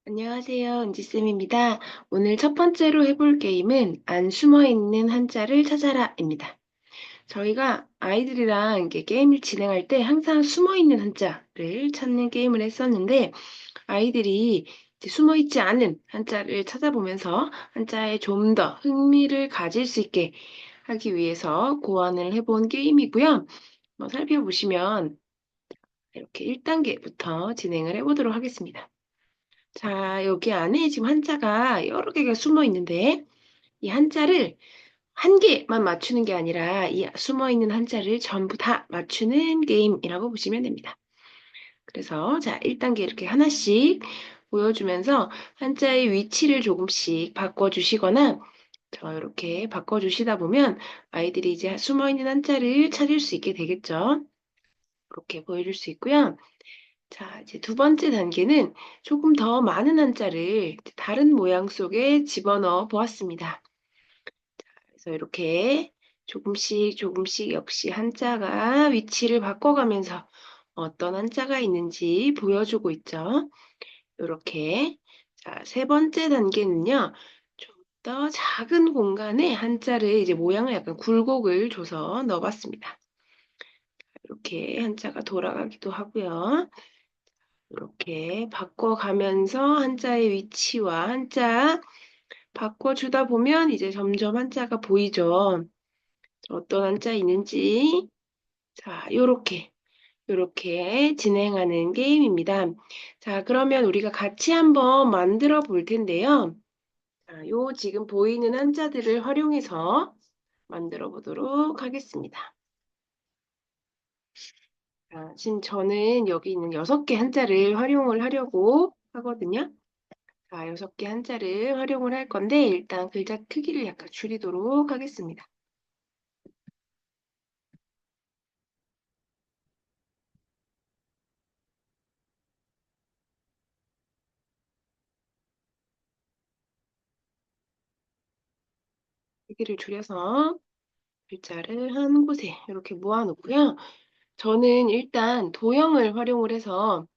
안녕하세요, 은지쌤입니다. 오늘 첫 번째로 해볼 게임은 안 숨어있는 한자를 찾아라입니다. 저희가 아이들이랑 이렇게 게임을 진행할 때 항상 숨어있는 한자를 찾는 게임을 했었는데 아이들이 이제 숨어있지 않은 한자를 찾아보면서 한자에 좀 더 흥미를 가질 수 있게 하기 위해서 고안을 해본 게임이고요. 살펴보시면 이렇게 1단계부터 진행을 해보도록 하겠습니다. 자, 여기 안에 지금 한자가 여러 개가 숨어 있는데, 이 한자를 한 개만 맞추는 게 아니라 이 숨어 있는 한자를 전부 다 맞추는 게임이라고 보시면 됩니다. 그래서 자, 1단계 이렇게 하나씩 보여주면서 한자의 위치를 조금씩 바꿔주시거나 이렇게 바꿔주시다 보면 아이들이 이제 숨어 있는 한자를 찾을 수 있게 되겠죠. 이렇게 보여줄 수 있고요. 자, 이제 두 번째 단계는 조금 더 많은 한자를 다른 모양 속에 집어넣어 보았습니다. 그래서 이렇게 조금씩 조금씩 역시 한자가 위치를 바꿔가면서 어떤 한자가 있는지 보여주고 있죠. 이렇게. 자, 세 번째 단계는요. 좀 더 작은 공간에 한자를 이제 모양을 약간 굴곡을 줘서 넣어봤습니다. 이렇게 한자가 돌아가기도 하고요. 이렇게 바꿔가면서 한자의 위치와 한자 바꿔주다 보면 이제 점점 한자가 보이죠. 어떤 한자 있는지. 자, 요렇게 진행하는 게임입니다. 자, 그러면 우리가 같이 한번 만들어 볼 텐데요. 자, 요 지금 보이는 한자들을 활용해서 만들어 보도록 하겠습니다. 자, 지금 저는 여기 있는 6개 한자를 활용을 하려고 하거든요. 자, 6개 한자를 활용을 할 건데 일단 글자 크기를 약간 줄이도록 하겠습니다. 크기를 줄여서 글자를 한 곳에 이렇게 모아놓고요. 저는 일단 도형을 활용을 해서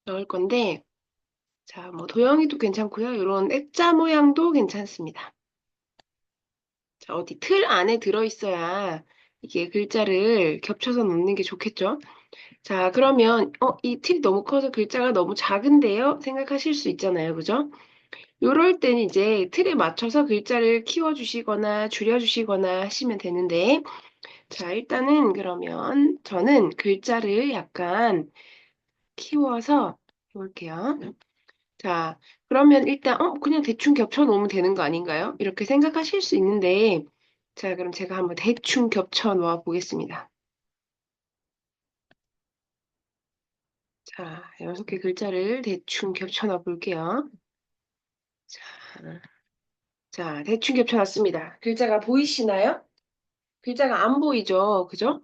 넣을 건데 자, 뭐 도형이도 괜찮고요. 이런 액자 모양도 괜찮습니다. 자, 어디 틀 안에 들어있어야 이게 글자를 겹쳐서 놓는 게 좋겠죠? 자, 그러면 이 틀이 너무 커서 글자가 너무 작은데요? 생각하실 수 있잖아요. 그죠? 요럴 때는 이제 틀에 맞춰서 글자를 키워주시거나 줄여주시거나 하시면 되는데, 자, 일단은 그러면 저는 글자를 약간 키워서 해볼게요. 자, 그러면 일단, 그냥 대충 겹쳐 놓으면 되는 거 아닌가요? 이렇게 생각하실 수 있는데, 자, 그럼 제가 한번 대충 겹쳐 놓아 보겠습니다. 자, 6개 글자를 대충 겹쳐 넣어 볼게요. 자, 자, 대충 겹쳐 놨습니다. 글자가 보이시나요? 글자가 안 보이죠? 그죠?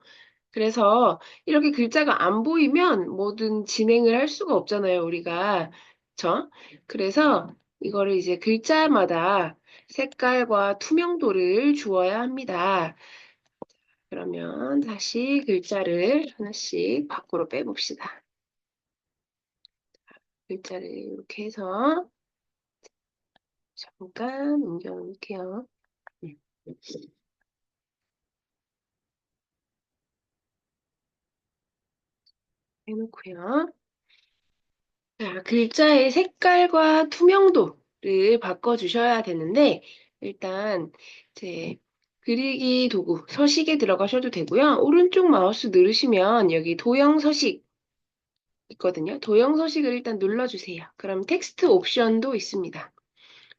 그래서 이렇게 글자가 안 보이면 뭐든 진행을 할 수가 없잖아요, 우리가. 그쵸? 그래서 이거를 이제 글자마다 색깔과 투명도를 주어야 합니다. 그러면 다시 글자를 하나씩 밖으로 빼봅시다. 글자를 이렇게 해서 잠깐 옮겨 놓을게요. 음, 해놓고요. 자, 글자의 색깔과 투명도를 바꿔주셔야 되는데, 일단, 이제, 그리기 도구, 서식에 들어가셔도 되고요. 오른쪽 마우스 누르시면 여기 도형 서식 있거든요. 도형 서식을 일단 눌러주세요. 그럼 텍스트 옵션도 있습니다.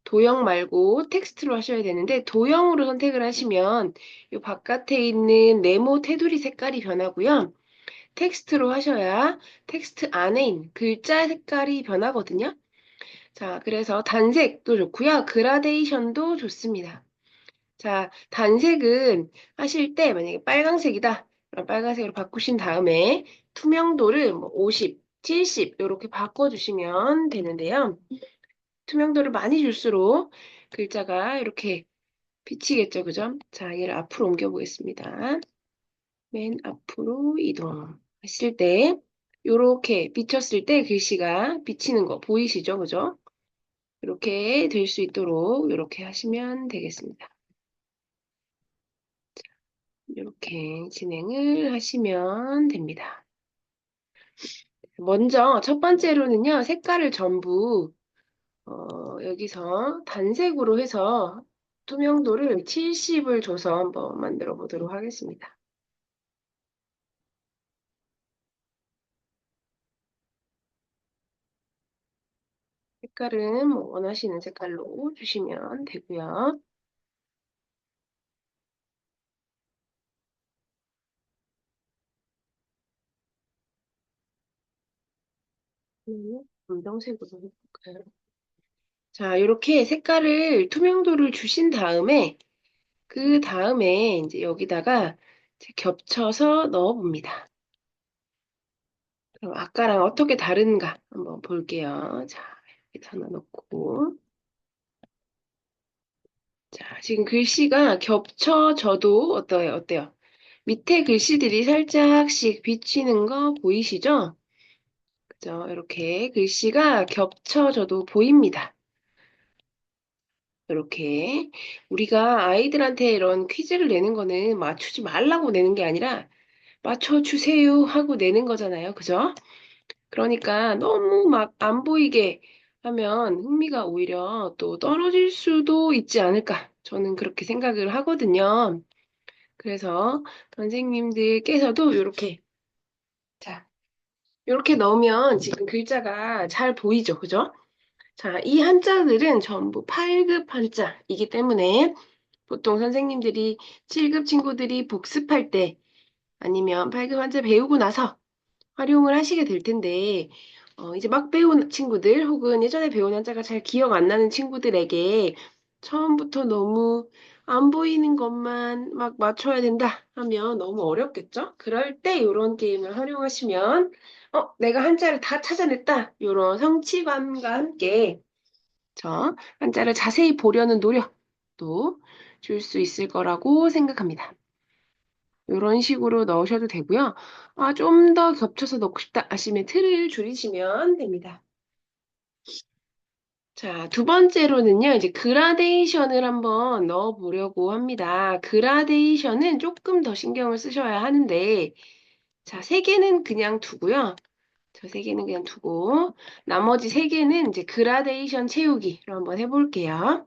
도형 말고 텍스트로 하셔야 되는데, 도형으로 선택을 하시면 이 바깥에 있는 네모 테두리 색깔이 변하고요. 텍스트로 하셔야 텍스트 안에 있는 글자 색깔이 변하거든요. 자, 그래서 단색도 좋고요. 그라데이션도 좋습니다. 자, 단색은 하실 때 만약에 빨강색이다. 그럼 빨간색으로 바꾸신 다음에 투명도를 뭐 50, 70 이렇게 바꿔주시면 되는데요. 투명도를 많이 줄수록 글자가 이렇게 비치겠죠, 그죠? 자, 얘를 앞으로 옮겨 보겠습니다. 맨 앞으로 이동하실 때 요렇게 비쳤을 때 글씨가 비치는 거 보이시죠? 그죠? 이렇게 될 수 있도록 이렇게 하시면 되겠습니다. 이렇게 진행을 하시면 됩니다. 먼저 첫 번째로는요, 색깔을 전부 여기서 단색으로 해서 투명도를 70을 줘서 한번 만들어 보도록 하겠습니다. 색깔은 뭐 원하시는 색깔로 주시면 되고요. 검정색으로 해볼까요? 자, 이렇게 색깔을 투명도를 주신 다음에 그 다음에 이제 여기다가 이제 겹쳐서 넣어 봅니다. 그럼 아까랑 어떻게 다른가 한번 볼게요. 자, 이렇게 하나 넣고. 자, 지금 글씨가 겹쳐져도 어때요? 밑에 글씨들이 살짝씩 비치는 거 보이시죠? 그죠? 이렇게 글씨가 겹쳐져도 보입니다. 이렇게 우리가 아이들한테 이런 퀴즈를 내는 거는 맞추지 말라고 내는 게 아니라 맞춰주세요 하고 내는 거잖아요. 그죠? 그러니까 너무 막 안 보이게 하면 흥미가 오히려 또 떨어질 수도 있지 않을까. 저는 그렇게 생각을 하거든요. 그래서 선생님들께서도 이렇게, 자, 이렇게 넣으면 지금 글자가 잘 보이죠. 그죠? 자, 이 한자들은 전부 8급 한자이기 때문에 보통 선생님들이 7급 친구들이 복습할 때 아니면 8급 한자 배우고 나서 활용을 하시게 될 텐데, 이제 막 배운 친구들 혹은 예전에 배운 한자가 잘 기억 안 나는 친구들에게 처음부터 너무 안 보이는 것만 막 맞춰야 된다 하면 너무 어렵겠죠? 그럴 때 이런 게임을 활용하시면, 내가 한자를 다 찾아냈다. 이런 성취감과 함께 저 한자를 자세히 보려는 노력도 줄 수 있을 거라고 생각합니다. 이런 식으로 넣으셔도 되고요. 좀 더 겹쳐서 넣고 싶다 하시면 틀을 줄이시면 됩니다. 자, 두 번째로는요, 이제 그라데이션을 한번 넣어 보려고 합니다. 그라데이션은 조금 더 신경을 쓰셔야 하는데, 자, 세 개는 그냥 두고요. 저 세 개는 그냥 두고, 나머지 세 개는 이제 그라데이션 채우기로 한번 해볼게요.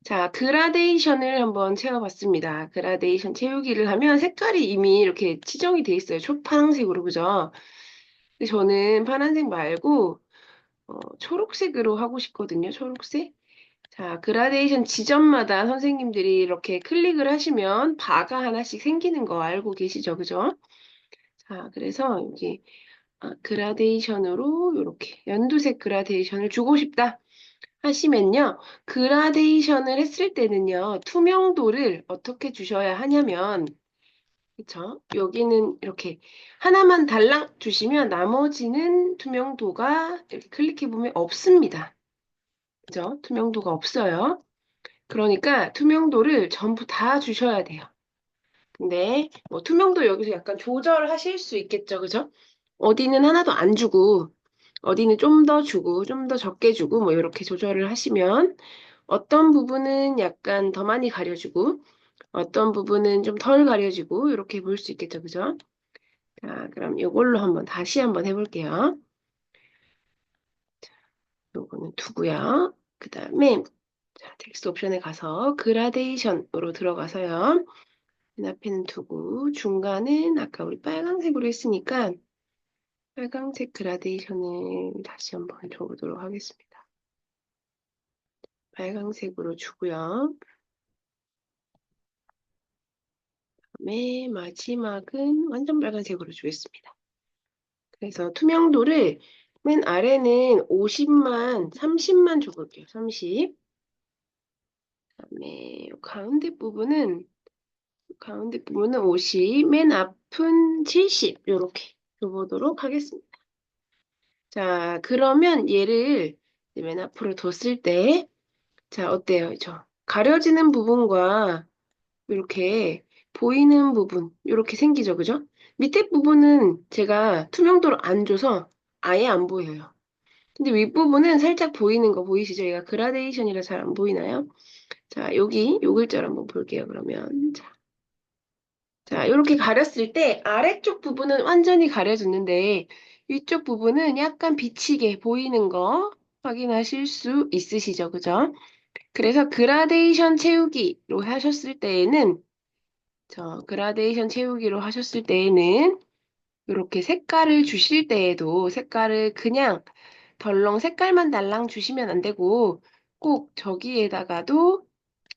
자, 그라데이션을 한번 채워봤습니다. 그라데이션 채우기를 하면 색깔이 이미 이렇게 치정이 돼 있어요. 초파란색으로, 그죠? 근데 저는 파란색 말고, 초록색으로 하고 싶거든요. 초록색. 자, 그라데이션 지점마다 선생님들이 이렇게 클릭을 하시면 바가 하나씩 생기는 거 알고 계시죠? 그죠? 자, 그래서 여기 그라데이션으로 이렇게 연두색 그라데이션을 주고 싶다 하시면요. 그라데이션을 했을 때는요. 투명도를 어떻게 주셔야 하냐면 그쵸? 여기는 이렇게 하나만 달랑 주시면 나머지는 투명도가 이렇게 클릭해 보면 없습니다. 그죠? 투명도가 없어요. 그러니까 투명도를 전부 다 주셔야 돼요. 근데 뭐 투명도 여기서 약간 조절하실 수 있겠죠. 그죠? 어디는 하나도 안 주고 어디는 좀 더 주고 좀 더 적게 주고 뭐 이렇게 조절을 하시면 어떤 부분은 약간 더 많이 가려주고 어떤 부분은 좀 덜 가려지고 이렇게 볼 수 있겠죠. 그죠? 자, 그럼 이걸로 한번 다시 한번 해볼게요. 요거는 두고요. 그 다음에 자, 텍스트 옵션에 가서 그라데이션으로 들어가서요. 맨 앞에는 두고 중간은 아까 우리 빨간색으로 했으니까 빨간색 그라데이션을 다시 한번 줘보도록 하겠습니다. 빨간색으로 주고요. 그다음에 마지막은 완전 빨간색으로 주겠습니다. 그래서 투명도를 맨 아래는 50만, 30만 줘볼게요. 30. 그다음에 가운데 부분은 50, 맨 앞은 70 이렇게 줘보도록 하겠습니다. 자, 그러면 얘를 이제 맨 앞으로 뒀을 때, 자, 어때요? 가려지는 부분과 이렇게 보이는 부분 이렇게 생기죠, 그죠? 밑에 부분은 제가 투명도를 안 줘서 아예 안 보여요. 근데 윗부분은 살짝 보이는 거 보이시죠? 얘가 그라데이션이라 잘 안 보이나요? 자, 여기 요 글자를 한번 볼게요, 그러면. 자, 이렇게 가렸을 때 아래쪽 부분은 완전히 가려졌는데 위쪽 부분은 약간 비치게 보이는 거 확인하실 수 있으시죠? 그죠? 그래서 그라데이션 채우기로 하셨을 때에는 그라데이션 채우기로 하셨을 때에는 이렇게 색깔을 주실 때에도 색깔을 그냥 덜렁 색깔만 달랑 주시면 안 되고 꼭 저기에다가도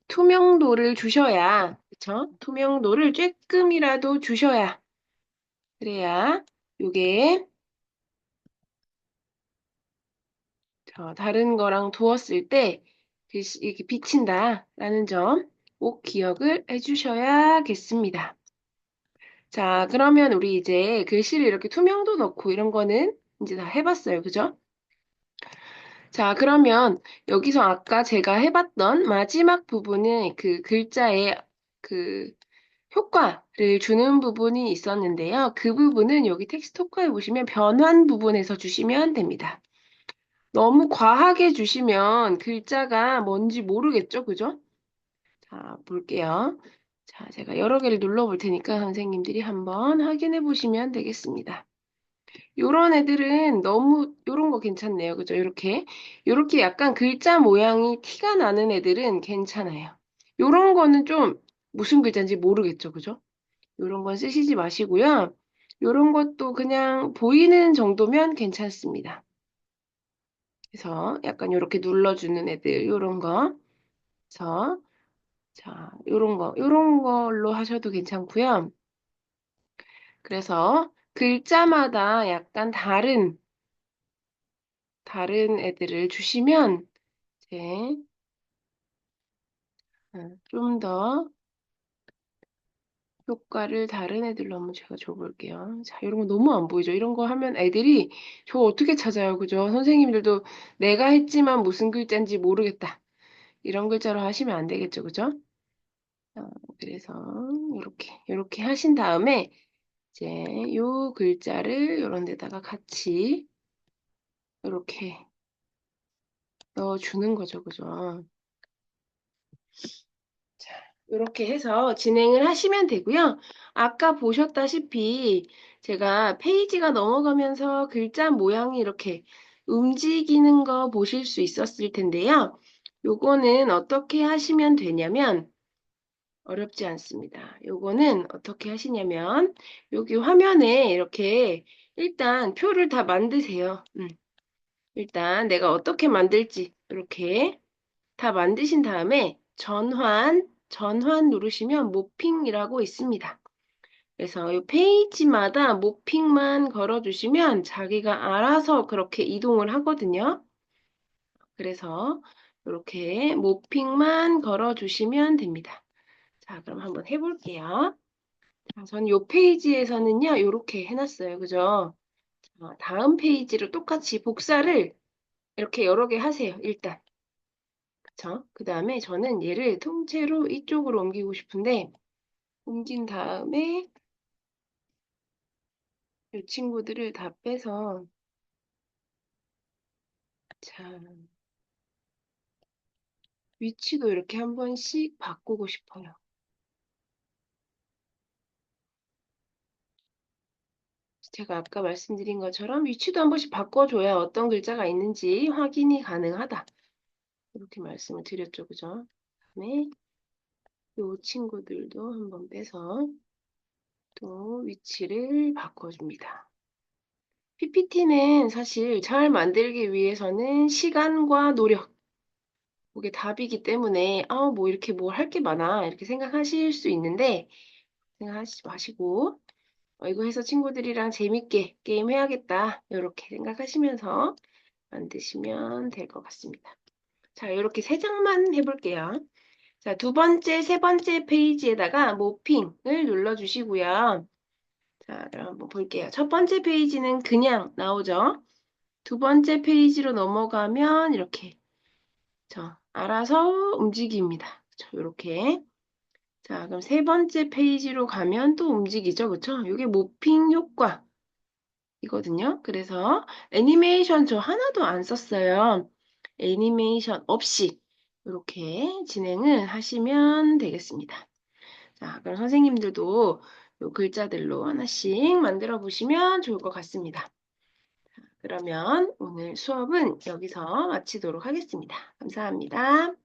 투명도를 주셔야, 그쵸? 투명도를 조금이라도 주셔야, 그래야 요게 다른 거랑 두었을 때 이렇게 비친다라는 점 꼭 기억을 해주셔야겠습니다. 자, 그러면 우리 이제 글씨를 이렇게 투명도 넣고 이런 거는 이제 다 해봤어요. 그죠? 자, 그러면 여기서 아까 제가 해봤던 마지막 부분은 그 글자의 그 효과를 주는 부분이 있었는데요. 그 부분은 여기 텍스트 효과에 보시면 변환 부분에서 주시면 됩니다. 너무 과하게 주시면 글자가 뭔지 모르겠죠? 그죠? 자, 볼게요. 자, 제가 여러 개를 눌러볼 테니까 선생님들이 한번 확인해 보시면 되겠습니다. 요런 애들은 너무 요런 거 괜찮네요. 그죠? 요렇게 약간 글자 모양이 티가 나는 애들은 괜찮아요. 요런 거는 좀 무슨 글자인지 모르겠죠. 그죠? 요런 건 쓰시지 마시고요. 요런 것도 그냥 보이는 정도면 괜찮습니다. 그래서 약간 요렇게 눌러주는 애들 요런 거. 그래서 자, 요런 걸로 하셔도 괜찮고요. 그래서 글자마다 약간 다른 애들을 주시면 이제 좀 더 효과를 다른 애들로 한번 제가 줘볼게요. 자, 이런 거 너무 안 보이죠? 이런 거 하면 애들이 저 어떻게 찾아요? 그죠? 선생님들도 내가 했지만 무슨 글자인지 모르겠다. 이런 글자로 하시면 안 되겠죠? 그죠? 어, 그래서 이렇게 하신 다음에 이제 요 글자를 이런 데다가 같이 이렇게 넣어주는 거죠. 그죠? 자, 이렇게 해서 진행을 하시면 되고요. 아까 보셨다시피 제가 페이지가 넘어가면서 글자 모양이 이렇게 움직이는 거 보실 수 있었을 텐데요. 요거는 어떻게 하시면 되냐면 어렵지 않습니다. 요거는 어떻게 하시냐면 여기 화면에 이렇게 일단 표를 다 만드세요. 일단 내가 어떻게 만들지 이렇게 다 만드신 다음에 전환 누르시면 모핑이라고 있습니다. 그래서 이 페이지마다 모핑만 걸어주시면 자기가 알아서 그렇게 이동을 하거든요. 그래서 이렇게 모핑만 걸어주시면 됩니다. 자, 그럼 한번 해볼게요. 자, 저는 이 페이지에서는요, 이렇게 해놨어요. 그죠? 다음 페이지로 똑같이 복사를 이렇게 여러 개 하세요. 일단. 그쵸? 그 다음에 저는 얘를 통째로 이쪽으로 옮기고 싶은데, 옮긴 다음에 이 친구들을 다 빼서, 자, 위치도 이렇게 한 번씩 바꾸고 싶어요. 제가 아까 말씀드린 것처럼 위치도 한 번씩 바꿔줘야 어떤 글자가 있는지 확인이 가능하다. 이렇게 말씀을 드렸죠. 그죠? 그다음에 이 친구들도 한번 빼서 또 위치를 바꿔줍니다. PPT는 사실 잘 만들기 위해서는 시간과 노력, 그게 답이기 때문에, 뭐 이렇게 뭘 할 게 많아. 이렇게 생각하실 수 있는데, 생각하지 마시고, 이거 해서 친구들이랑 재밌게 게임해야겠다. 이렇게 생각하시면서 만드시면 될 것 같습니다. 자, 이렇게 세 장만 해볼게요. 자, 두 번째, 세 번째 페이지에다가 모핑을 눌러주시고요. 자, 그럼 한번 볼게요. 첫 번째 페이지는 그냥 나오죠. 두 번째 페이지로 넘어가면 이렇게 알아서 움직입니다. 이렇게. 자, 그럼 세 번째 페이지로 가면 또 움직이죠. 그쵸? 이게 모핑 효과. 이거든요. 그래서 애니메이션 저 하나도 안 썼어요. 애니메이션 없이 이렇게 진행을 하시면 되겠습니다. 자, 그럼 선생님들도 요 글자들로 하나씩 만들어 보시면 좋을 것 같습니다. 그러면 오늘 수업은 여기서 마치도록 하겠습니다. 감사합니다.